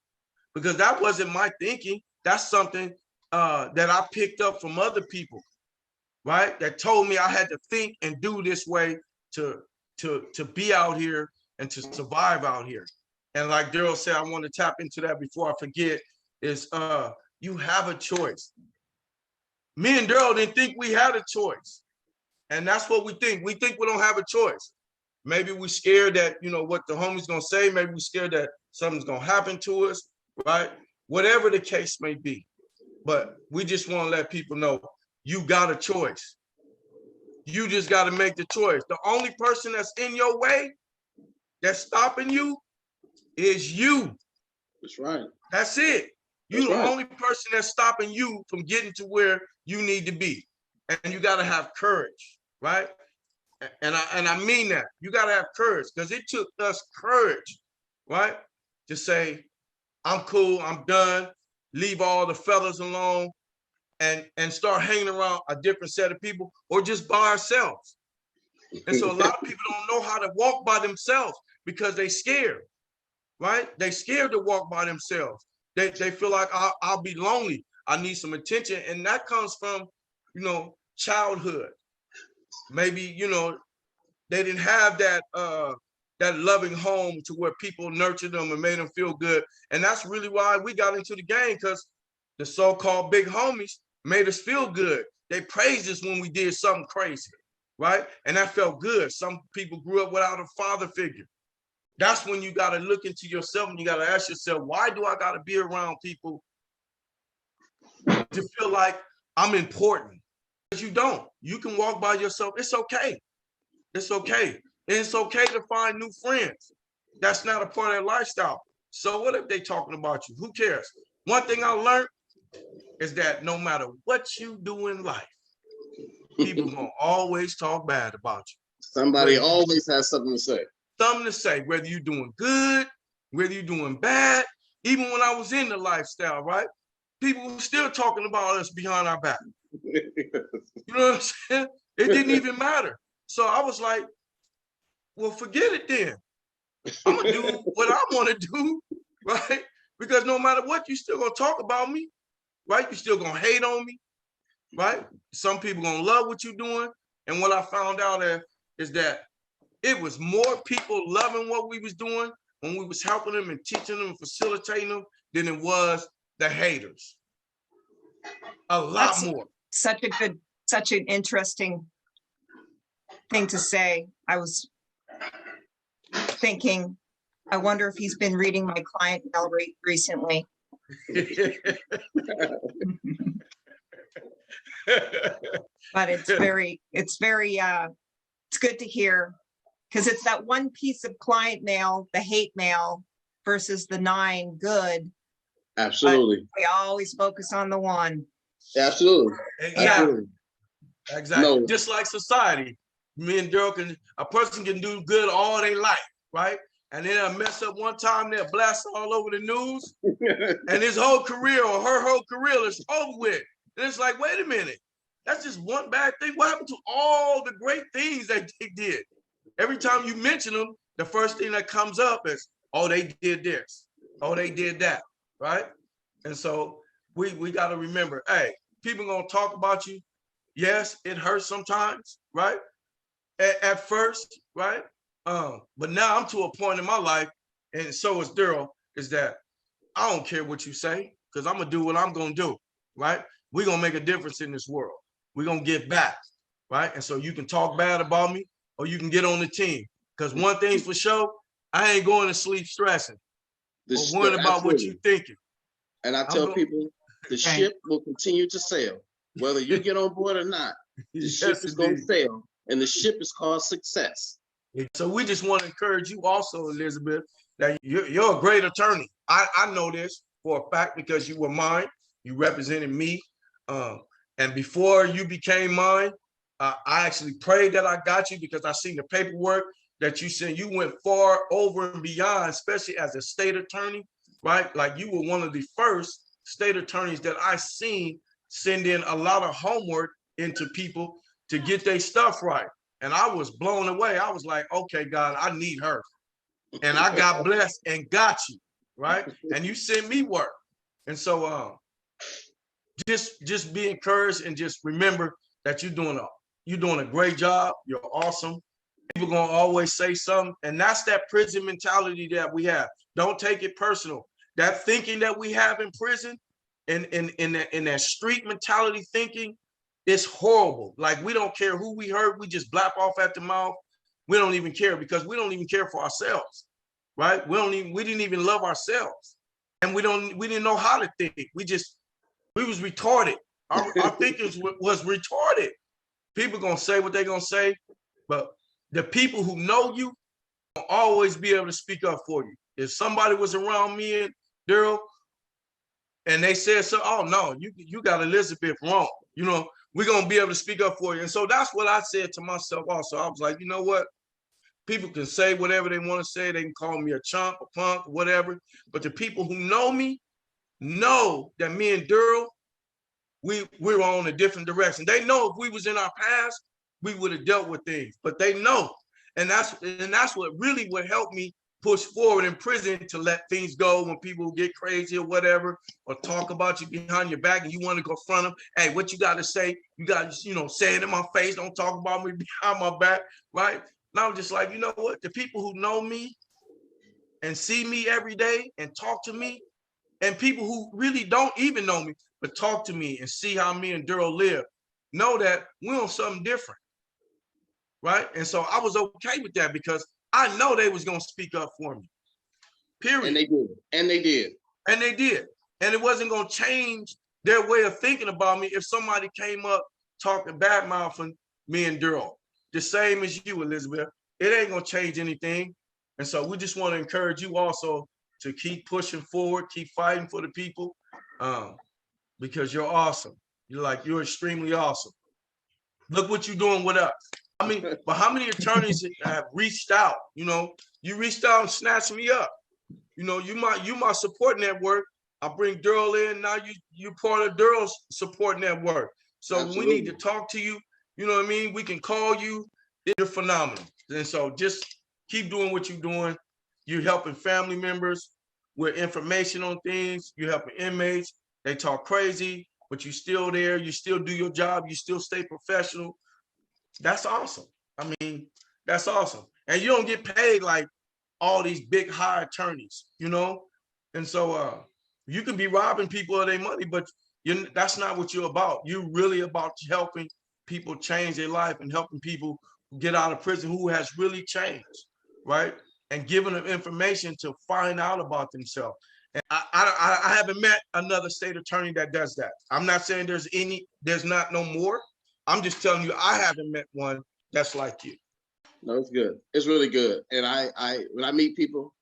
because that wasn't my thinking. That's something that I picked up from other people, right? That told me I had to think and do this way to be out here and to survive out here. And like Darrell said, I want to tap into that before I forget, is you have a choice. Me and Darrell didn't think we had a choice. And that's what we think. We think we don't have a choice. Maybe we're scared that, you know, what the homie's gonna say. Maybe we're scared that something's gonna happen to us, right? Whatever the case may be. But we just want to let people know you got a choice. You just got to make the choice. The only person that's in your way, that's stopping you, is you. That's right. That's it. You're the only person that's stopping you from getting to where you need to be. And you got to have courage, right? And I mean that. You got to have courage, because it took us courage, right? To say, I'm cool, I'm done, leave all the fellas alone, and start hanging around a different set of people, or just by ourselves. And so a lot of people don't know how to walk by themselves because they scared, right? They scared to walk by themselves. They feel like I'll be lonely. I need some attention. And that comes from, you know, childhood. Maybe, you know, they didn't have that that loving home to where people nurtured them and made them feel good. And that's really why we got into the game, because the so-called big homies made us feel good. They praised us when we did something crazy, right? And that felt good. Some people grew up without a father figure. That's when you got to look into yourself and you got to ask yourself, why do I got to be around people to feel like I'm important? Because you don't. You can walk by yourself. It's okay. It's okay. And it's okay to find new friends. That's not a part of their lifestyle. So what if they talking about you? Who cares? One thing I learned is that no matter what you do in life, people gonna always talk bad about you. Somebody always has something to say. Something to say, whether you're doing good, whether you're doing bad. Even when I was in the lifestyle, right? People were still talking about us behind our back. You know what I'm saying? It didn't even matter. So I was like, well, forget it then. I'm gonna do what I want to do, right? Because no matter what, you still gonna talk about me, right? You still gonna hate on me, right? Some people gonna love what you're doing. And what I found out is that it was more people loving what we was doing when we was helping them and teaching them and facilitating them than it was the haters. A lot more. Such an interesting thing to say. I was thinking, I wonder if he's been reading my client mail recently. But it's good to hear, because it's that one piece of client mail, the hate mail, versus the 9 good. Absolutely. But we always focus on the one. Absolutely. Exactly. Exactly. No. Just like society. Me and Darrell a person can do good all their life, right? And then they'll mess up one time, they'll blast all over the news, and his whole career or her whole career is over with. And it's like, wait a minute, that's just one bad thing. What happened to all the great things that they did? Every time you mention them, the first thing that comes up is, oh, they did this. Oh, they did that, right? And so we got to remember, hey, people gonna talk about you. Yes, it hurts sometimes, right? At first, right? But now I'm to a point in my life, and so is Darrell, is that I don't care what you say, because I'm gonna do what I'm gonna do, right? We're gonna make a difference in this world. we're gonna get back, right? And so you can talk bad about me, or you can get on the team. Because one thing's for sure, I ain't going to sleep stressing or worrying about what you thinking. And I tell people, the ship will continue to sail, whether you get on board or not. The ship is going to sail, and the ship is called success. So we just want to encourage you also, Elizabeth, that you're a great attorney. I know this for a fact because you were mine. You represented me. And before you became mine, I actually prayed that I got you because I seen the paperwork that you sent. You went far over and beyond, especially as a state attorney, right? Like you were one of the first state attorneys that I seen send in a lot of homework into people to get their stuff right. And I was blown away. I was like, okay, God, I need her. And I got blessed and got you, right? And you sent me work. And so just be encouraged and just remember that you're doing a great job. You're awesome. People gonna always say something. And that's that prison mentality that we have. Don't take it personal. That thinking that we have in prison and in that street mentality thinking, it's horrible. Like we don't care who we hurt, we just blap off at the mouth. We don't even care because we don't even care for ourselves, right? We didn't even love ourselves, and we didn't know how to think. We was retarded. Our thinking was retarded. People gonna say what they're gonna say, but the people who know you will always be able to speak up for you. If somebody was around me and Darrell, and they said so, oh no, you got Elizabeth wrong. You know, we're gonna be able to speak up for you. And so that's what I said to myself also. I was like, you know what? People can say whatever they want to say. They can call me a chump, a punk, whatever. But the people who know me know that me and Darrell, we were on a different direction. They know if we was in our past, we would have dealt with things. But they know. And that's what really would help me push forward in prison to let things go when people get crazy or whatever, or talk about you behind your back and you want to confront them. Hey, what you got to say? You got to, say it in my face. Don't talk about me behind my back, right? And I'm just like, you know what? The people who know me and see me every day and talk to me, and people who really don't even know me, but talk to me and see how me and Darrell live, know that we're on something different, right? And so I was okay with that because I know they was gonna speak up for me. Period. And they did. And they did. And they did. And it wasn't gonna change their way of thinking about me if somebody came up talking bad mouthing me and Darrell. The same as you, Elizabeth. It ain't gonna change anything. And so we just want to encourage you also to keep pushing forward, keep fighting for the people, because you're awesome. You're extremely awesome. Look what you're doing with us. I mean, but how many attorneys have reached out? You reached out and snatched me up. You my support network. I bring Darrell in. Now you part of Darrell's support network. So Absolutely. We need to talk to you. You know what I mean? We can call you. You're phenomenal. And so just keep doing what you're doing. You're helping family members with information on things. You're helping inmates. They talk crazy, but you're still there. You still do your job. You still stay professional. That's awesome. I mean, that's awesome. And you don't get paid like all these big high attorneys, And so you can be robbing people of their money, but that's not what you're about. You're really about helping people change their life and helping people get out of prison who has really changed, right? And giving them information to find out about themselves. And I haven't met another state attorney that does that. I'm not saying there's not no more. I'm just telling you, I haven't met one that's like you. No, it's good. It's really good. And when I meet people,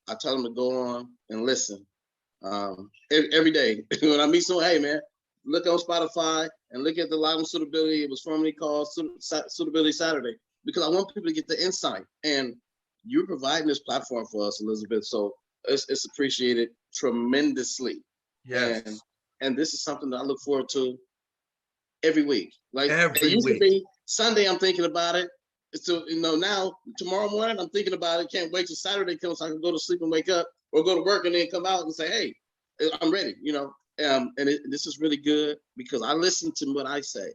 I tell them to go on and listen every day. When I meet someone, hey man, look on Spotify and look at the live on Suitability. It was formerly called Suitability Saturday, because I want people to get the insight. And you're providing this platform for us, Elizabeth. So it's appreciated tremendously. Yes. And this is something that I look forward to every week. Like every it used week. to be Sunday, I'm thinking about it. So now tomorrow morning I'm thinking about it. Can't wait till Saturday comes so I can go to sleep and wake up, or go to work and then come out and say, hey, I'm ready. This is really good because I listen to what I say,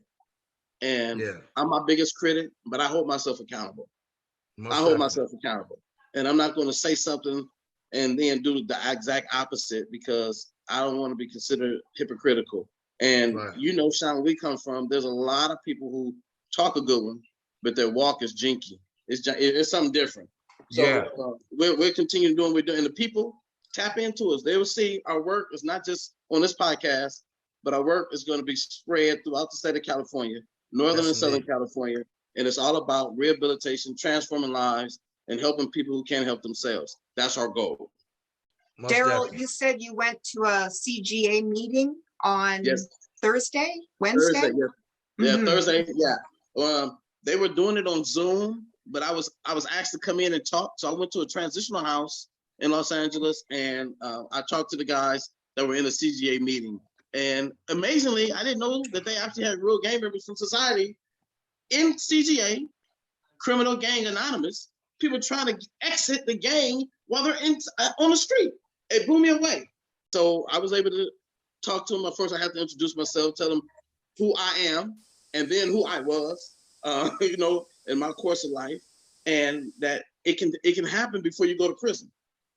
and I'm my biggest critic, but I hold myself accountable. Myself accountable, and I'm not going to say something and then do the exact opposite because I don't want to be considered hypocritical. And Right. you know, Shaun, where we come from, there's a lot of people who talk a good one, but their walk is jinky. It's something different. So Yeah. we're continuing doing what we're doing. And the people tap into us. They will see our work is not just on this podcast, but our work is going to be spread throughout the state of California, Northern and Southern California. And it's all about rehabilitation, transforming lives, and helping people who can't help themselves. That's our goal. Most Darrell, definitely. you said you went to a CGA meeting on Yes. Thursday, Wednesday? Thursday, yes. Yeah, Mhm. Thursday, yeah. They were doing it on Zoom, but I was asked to come in and talk. So I went to a transitional house in Los Angeles, and I talked to the guys that were in the CGA meeting. And amazingly, I didn't know that they actually had real gang members from society in CGA, Criminal Gang Anonymous, people trying to exit the gang while they're on the street. It blew me away. So I was able to talk to them. At first, I had to introduce myself, tell them who I am, and then who I was, you know, in my course of life, and that it can happen before you go to prison.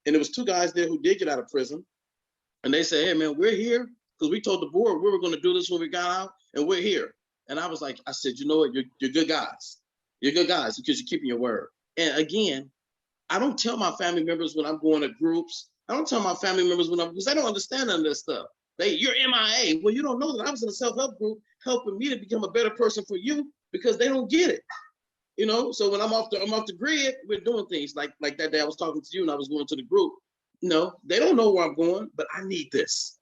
And there was two guys there who did get out of prison, and they said, "Hey, man, we're here because we told the board we were going to do this when we got out, and we're here." And I was like, I said, you know what? You're good guys. You're good guys because you're keeping your word. And again, I don't tell my family members when I'm going to groups. I don't tell my family members because they don't understand none of this stuff. You're MIA. Well, you don't know that I was in a self-help group helping me to become a better person for you because they don't get it. You know, so when I'm off the grid, we're doing things like that day I was talking to you and I was going to the group. No, they don't know where I'm going, but I need this.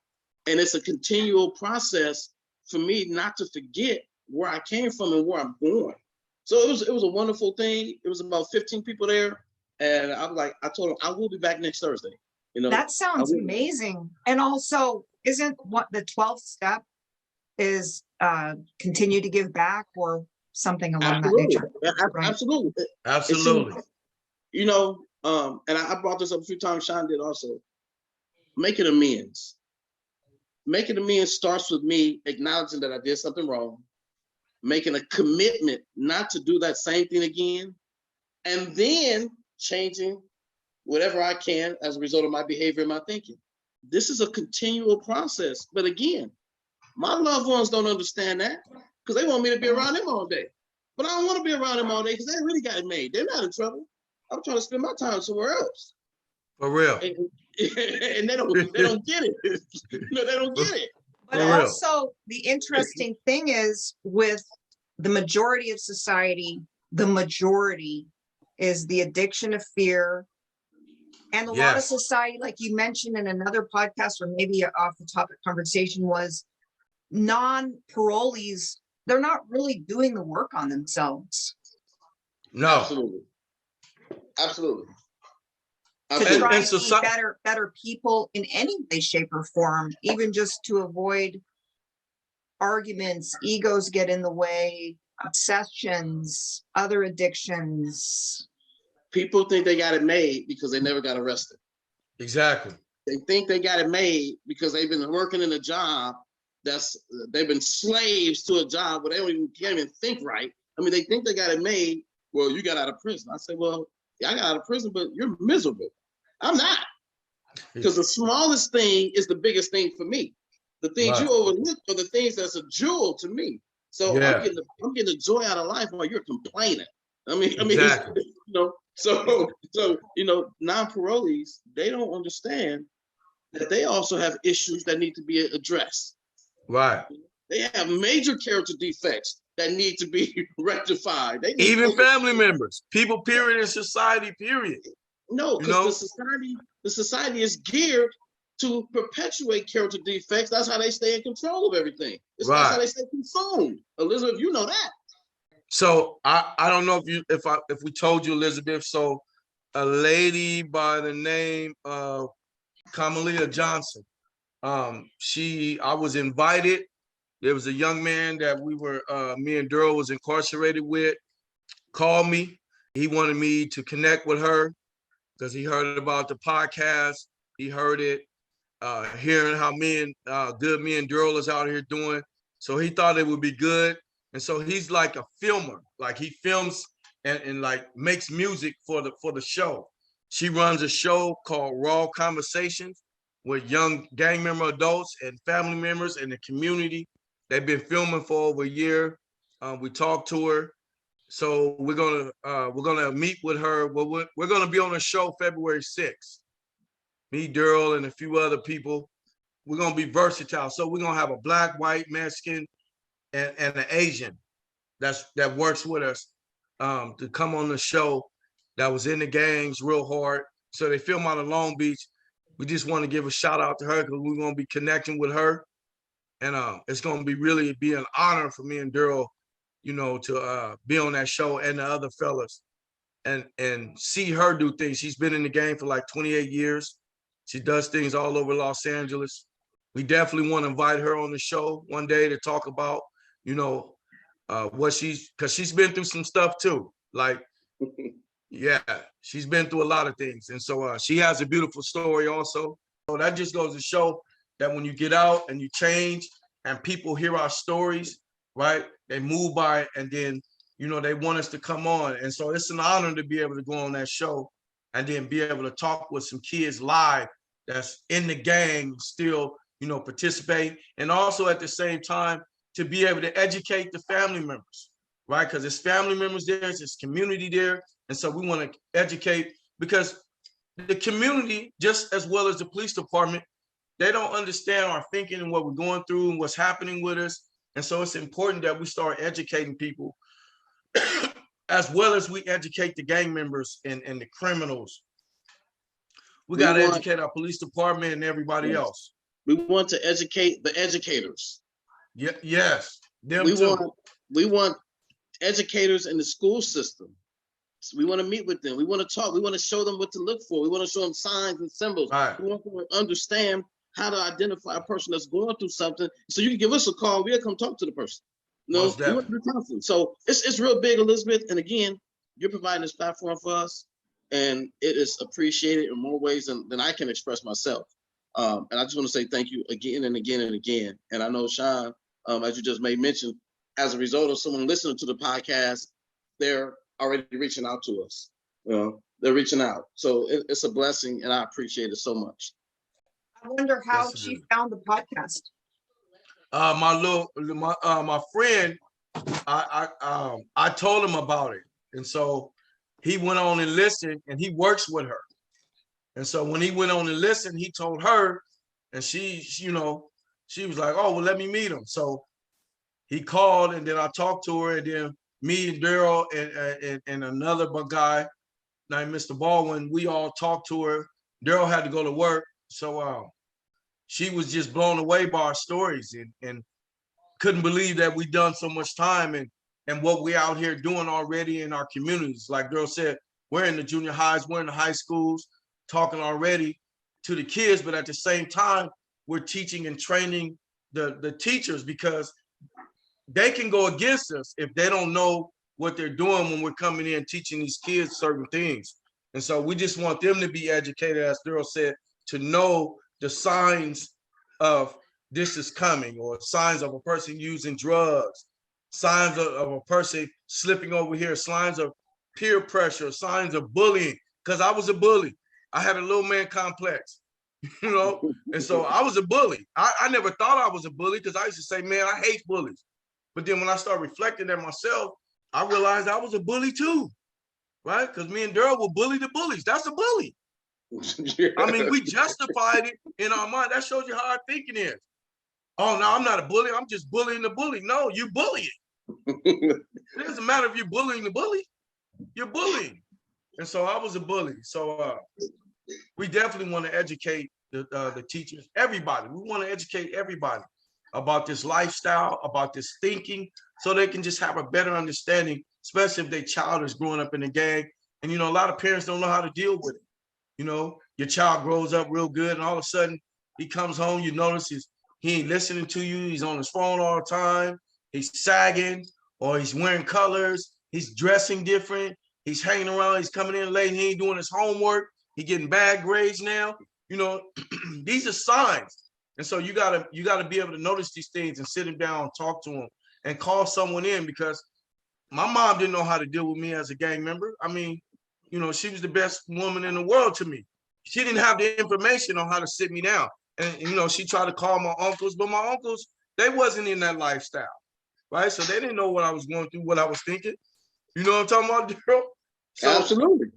And it's a continual process for me not to forget where I came from and where I'm going. So it was a wonderful thing. It was about 15 people there. And I told them I will be back next Thursday. You know, That sounds amazing. And also, isn't what the 12th step is continue to give back or something along that nature? Right? Absolutely. Absolutely. You know, and I brought this up a few times, Shaun did also. Making amends. Making amends starts with me acknowledging that I did something wrong, making a commitment not to do that same thing again, and then changing whatever I can as a result of my behavior and my thinking. This is a continual process. But again, my loved ones don't understand that because they want me to be around them all day. But I don't want to be around them all day because they already got it made. They're not in trouble. I'm trying to spend my time somewhere else. For real. And they don't get it. No, they don't get it. But also, the interesting thing is with the majority of society, the majority is the addiction of fear. And a lot of society, like you mentioned in another podcast, or maybe off the topic conversation, was non-parolees, they're not really doing the work on themselves. No. Absolutely. To try to be better people in any way, shape, or form, even just to avoid arguments, egos get in the way, obsessions, other addictions. People think they got it made because they never got arrested. Exactly. They think they got it made because they've been working in a job they've been slaves to a job where they can't even think right. I mean, they think they got it made. Well, you got out of prison. I say, well, yeah, I got out of prison, but you're miserable. I'm not. Because the smallest thing is the biggest thing for me. The things you overlook are the things that's a jewel to me. So I'm getting the joy out of life while you're complaining. I mean, you know, so you know, non-parolees, they don't understand that they also have issues that need to be addressed. Right. They have major character defects that need to be rectified. Even family members, people, period, in society, period. No, because the society is geared to perpetuate character defects. That's how they stay in control of everything. That's how they stay consumed. Elizabeth, you know that. So I don't know if we told you, Elizabeth. So a lady by the name of Comeau Johnson. I was invited. There was a young man that me and Darrell was incarcerated with, called me. He wanted me to connect with her because he heard about the podcast. He heard it, hearing how good me and Darrell is out here doing. So he thought it would be good. And so he's like a filmer. Like he films and like makes music for the show. She runs a show called Raw Conversations with young gang member adults and family members in the community They've been filming for over a year. We talked to her. So we're gonna meet with her. We're gonna be on a show February 6th. Me, Darrell, and a few other people. We're gonna be versatile. So we're gonna have a Black, white, Mexican, and an Asian that works with us to come on the show, that was in the gangs real hard. So they film out of Long Beach. We just want to give a shout out to her because we're gonna be connecting with her, and it's gonna really be an honor for me and Darrell, to be on that show, and the other fellas, and see her do things. She's been in the game for like 28 years. She does things all over Los Angeles. We definitely want to invite her on the show one day to talk about, because she's been through some stuff too. Like, yeah, she's been through a lot of things. And so she has a beautiful story also. So that just goes to show that when you get out and you change and people hear our stories, right, they move by it, and then, they want us to come on. And so it's an honor to be able to go on that show and then be able to talk with some kids live that's in the gang still, participate. And also at the same time, to be able to educate the family members, right? Because it's family members there, it's community there. And so we want to educate, because the community, just as well as the police department, they don't understand our thinking and what we're going through and what's happening with us. And so it's important that we start educating people as well as we educate the gang members and the criminals. We got to educate our police department and everybody else. We want to educate the educators. Yeah, yes, them too. We want educators in the school system. So we want to meet with them. We want to talk. We want to show them what to look for. We want to show them signs and symbols. Right. We want them to understand how to identify a person that's going through something. So you can give us a call. We'll come talk to the person. We want to do counseling. So it's real big, Elizabeth. And again, you're providing this platform for us, and it is appreciated in more ways than I can express myself. And I just want to say thank you again and again and again. And I know, Shaun, as you just made mention, as a result of someone listening to the podcast, they're already reaching out to us. They're reaching out. So it's a blessing, and I appreciate it so much. I wonder how she found the podcast. My friend, I told him about it, and so he went on and listened, and he works with her. And so when he went on and listened, he told her, and she was like, "Oh, well, let me meet him." So he called, and then I talked to her, and then me and Darrell and another guy named Mr. Baldwin, we all talked to her. Darrell had to go to work, so she was just blown away by our stories and couldn't believe that we'd done so much time and what we out here doing already in our communities. Like Darrell said, we're in the junior highs, we're in the high schools, talking already to the kids, but at the same time, we're teaching and training the teachers, because they can go against us if they don't know what they're doing when we're coming in teaching these kids certain things. And so we just want them to be educated, as Darrell said, to know the signs of this is coming, or signs of a person using drugs, signs of a person slipping over here, signs of peer pressure, signs of bullying. Because I was a bully. I had a little man complex, and so I was a bully. I never thought I was a bully, because I used to say, man, I hate bullies. But then when I started reflecting at myself, I realized I was a bully too, right? Because me and Darrell will bully the bullies. That's a bully. I mean, we justified it in our mind. That shows you how our thinking is. Oh, no, I'm not a bully. I'm just bullying the bully. No, you're bullying. It doesn't matter if you're bullying the bully. You're bullying. And so I was a bully. So we definitely want to educate the teachers, everybody. We want to educate everybody about this lifestyle, about this thinking, so they can just have a better understanding, especially if their child is growing up in a gang. And, a lot of parents don't know how to deal with it. Your child grows up real good, and all of a sudden he comes home, you notice he ain't listening to you. He's on his phone all the time. He's sagging, or he's wearing colors. He's dressing different. He's hanging around. He's coming in late. He ain't doing his homework. He getting bad grades now. These are signs. And so you gotta be able to notice these things and sit him down, talk to him, and call someone in, because my mom didn't know how to deal with me as a gang member. I mean, she was the best woman in the world to me. She didn't have the information on how to sit me down. And she tried to call my uncles, but my uncles They wasn't in that lifestyle, right? So they didn't know what I was going through, what I was thinking. You know what I'm talking about, Darrell? So, Absolutely.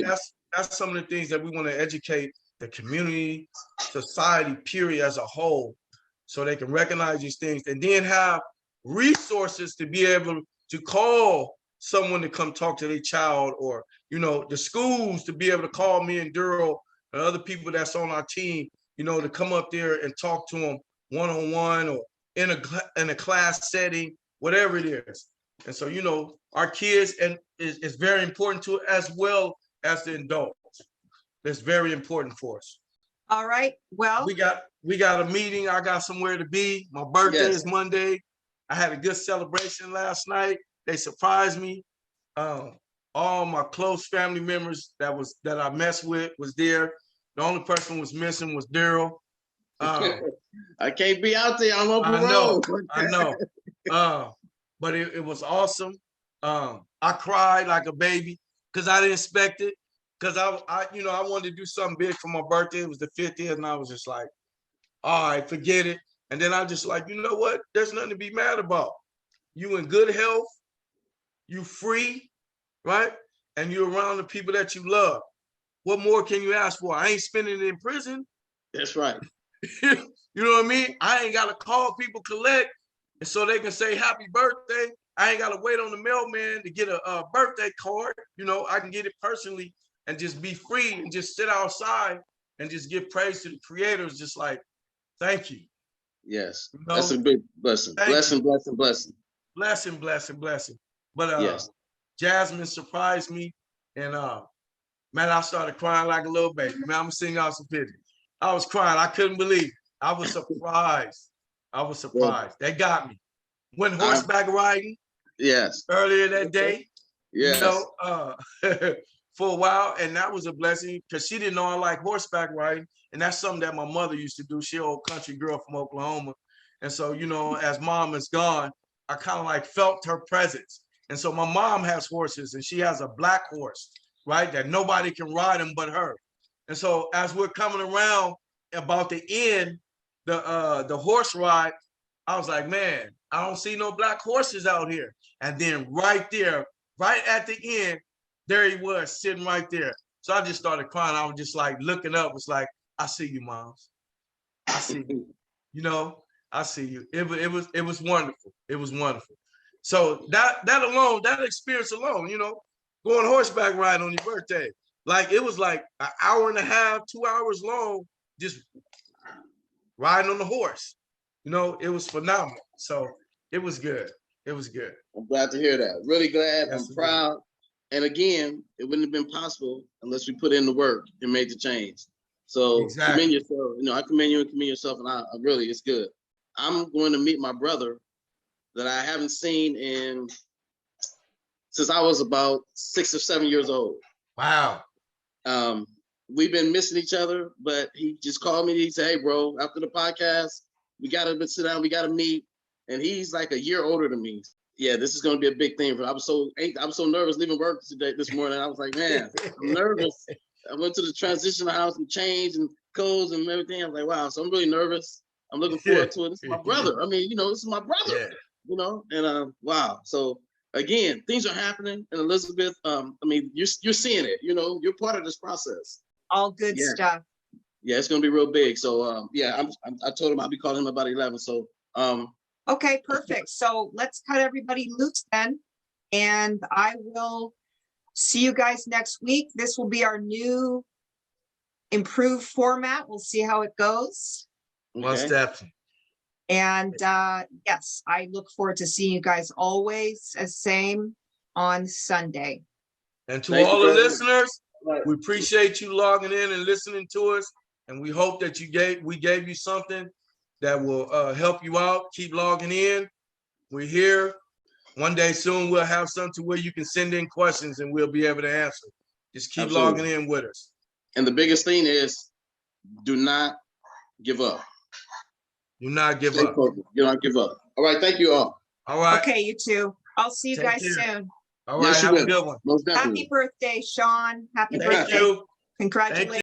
So that's some of the things that we want to educate the community, society, period, as a whole, so they can recognize these things and then have resources to be able to call someone to come talk to their child, or, you know, the schools to be able to call me and Darrell and other people that's on our team, you know, to come up there and talk to them one-on-one or in a class setting, whatever it is. And so, you know, our kids is very important to it, as well as the adults. That's very important for us. All right. Well, we got a meeting. I got somewhere to be. My birthday is Monday. I had a good celebration last night. They surprised me. All my close family members that I messed with was there. The only person was missing was Darrell. I can't be out there. I'm on parole. I know. But it was awesome. I cried like a baby because I didn't expect it. Because I wanted to do something big for my birthday. It was the 50th, and I was just like, all right, forget it. And then I just like, you know what? There's nothing to be mad about. You in good health, you free, right? And you're around the people that you love. What more can you ask for? I ain't spending it in prison. That's right. You know what I mean? I ain't got to call people, collect, and so they can say happy birthday. I ain't got to wait on the mailman to get a birthday card. You know, I can get it personally and just be free and just sit outside and just give praise to the creators. Just like, thank you. Yes, you know? That's a big blessing. Blessing. But yes. Jasmine surprised me, and man, I started crying like a little baby. Man, I'm gonna sing out some pictures. I was crying. I couldn't believe it. I was surprised. Yeah. They got me. Went horseback riding. Yes. Earlier that day. Yes. You know, for a while, and that was a blessing because she didn't know I like horseback riding, and that's something that my mother used to do. She an old country girl from Oklahoma, and so, you know, as mom is gone, I kind of like felt her presence. And so my mom has horses, and she has a black horse, right, that nobody can ride him but her. And so as we're coming around about the end, the horse ride, I was like, man, I don't see no black horses out here. And then right there, right at the end, there he was sitting right there. So I just started crying. I was just like looking up. It's like, I see you, moms. I see you. You know, I see you. It was wonderful. It was wonderful. So that alone, that experience alone, you know, going horseback riding on your birthday, like it was like an hour and a half, 2 hours long, just riding on the horse. You know, it was phenomenal. So it was good. It was good. I'm glad to hear that. Really glad. I'm proud. And again, it wouldn't have been possible unless we put in the work and made the change. So commend yourself. You know, I commend you and commend yourself, and I really, it's good. I'm going to meet my brother that I haven't seen since I was about 6 or 7 years old. Wow. We've been missing each other, but he just called me. He said, "Hey, bro, after the podcast, we gotta sit down. We gotta meet." And he's like a year older than me. Yeah, this is gonna be a big thing. I was so nervous leaving work this morning. I was like, man, I'm nervous. I went to the transitional house and changed and codes and everything. I was like, wow. So I'm really nervous. I'm looking forward to it. This is my brother. I mean, you know, this is my brother. Yeah. You know, and wow. So again, things are happening. And Elizabeth, I mean, you're seeing it. You know, you're part of this process. All good stuff. Yeah, it's gonna be real big. So yeah, I told him I'll be calling him about 11. So okay, perfect. So let's cut everybody loose then, and I will see you guys next week. This will be our new improved format. We'll see how it goes. Most definitely. And yes, I look forward to seeing you guys always as same on Sunday. And to all the listeners, we appreciate you logging in and listening to us. And we hope that we gave you something that will help you out. Keep logging in. We're here. One day soon, we'll have something where you can send in questions and we'll be able to answer. Just keep logging in with us. And the biggest thing is, do not give up. Do not give up. Do not give up. All right. Thank you all. All right. Okay, you too. I'll see you guys soon. All right. Have a good one. Most definitely. Happy birthday, Shaun. Happy birthday. Thank you. Congratulations.